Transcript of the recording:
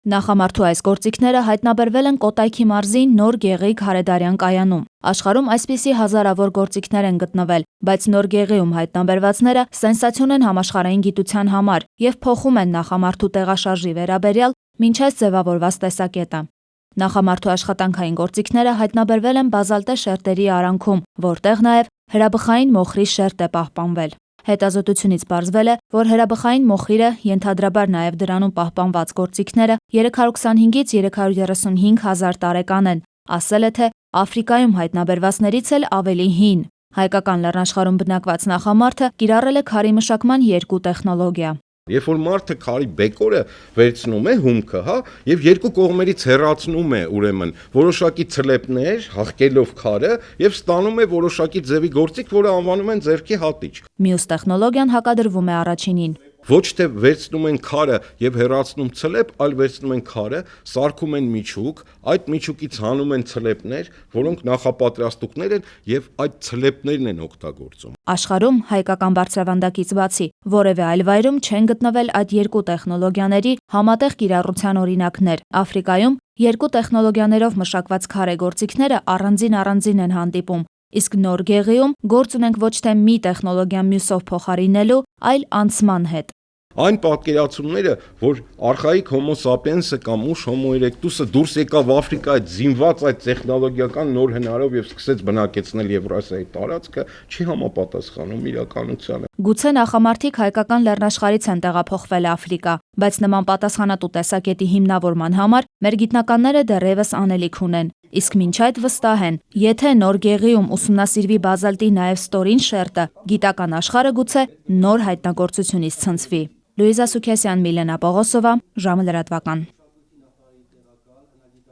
Նախամարդու այս գործիքները հայտնաբերվել են Կոտայքի մարզի Նոր Գեղիկ Հարեդարյան կայանում։ Աշխարհում այսպիսի հազարավոր գործիքներ են գտնվել, բայց Նոր Գեղիում հայտնաբերվածները սենսացիոն են համաշխարհային գիտության համար եւ փոխում են նախամարդու տեղաշարժի վերաբերյալ մինչ այս ձևավորված տեսակետը։ Նախամարդու աշխատանքային գործիքները հայտնաբերվել են բազալտե շերտերի արանքում, որտեղ նաեւ հրաբխային մոխրի շերտ է պահպանվել։ Հետազոտությունից պարզվել է, որ հրաբխային մոխիրը, ենթադրաբար նաև դրանում պահպանված գործիքները 325-ից 335 հազար տարեկան են, ասել է, թե Աֆրիկայում հայտնաբերվածներից էլ ավելի հին։ Հայկական լեռնաշխարհում բնակված նախամարդը կիրառել է քարի մշակման երկու տեխնոլոգիա։ Երբ որ մարդը քարի բեկորը վերցնում է հումքը, եւ երկու կողմերից հեռացնում է ուրեմն որոշակի ցլեպներ, հաղկելով քարը եւ ստանում է որոշակի ձևի գործիք, որը անվանում են ձեռքի հատիչ։ Մյուս տեխնոլոգիան հակադրվում է առաջինին։ Ոչ թե վերցնում են քարը եւ հեռացնում ցլեպ, այլ վերցնում են քարը, սարքում են միջուկ, այդ միջուկից հանում են ցլեպներ, որոնք նախապատրաստուկներ են եւ այդ ցլեպներն են օգտագործում։ Աշխարհում հայկական բարձրավանդակից բացի որևէ այլ վայրում չեն գտնվել այդ երկու տեխնոլոգիաների համատեղ կիրառության օրինակներ։ Աֆրիկայում երկու տեխնոլոգիաներով մշակված քարե գործիքները առանձին են հանդիպում։ Իսկ Նոր Գեղիում գործ ունենք ոչ թե մի տեխնոլոգիա մյուսով փոխարինելու, այլ անցման հետ։ Այն պատկերացումները, որ արխայիկ Homo sapiens-ը կամ ուշ Homo erectus-ը դուրս եկավ Աֆրիկայից զինված այդ տեխնոլոգիական նոր հնարով եւ սկսեց բնակեցնել Եվրասիայի տարածքը, չի համապատասխանում իրականությանը։ Գուցե նախամարդիկ հայկական լեռնաշխարհից են տեղափոխվել Աֆրիկա, բայց նման պատասխանատու տեսակետի հիմնավորման համար մեր գիտնականները դեռևս անելիք ունեն։ Իսկ մինչ այդ վստահ են, եթե Նոր Գեղիում ուսումնասիրվի բազալտի նաև ստորին շերտը, գիտական աշխարհը գուցե նոր հայտնագործությունից ցնցվի։ Լուիզա Սուքեսյան, Միլենա Պողոսովա, ժամը լրատվական։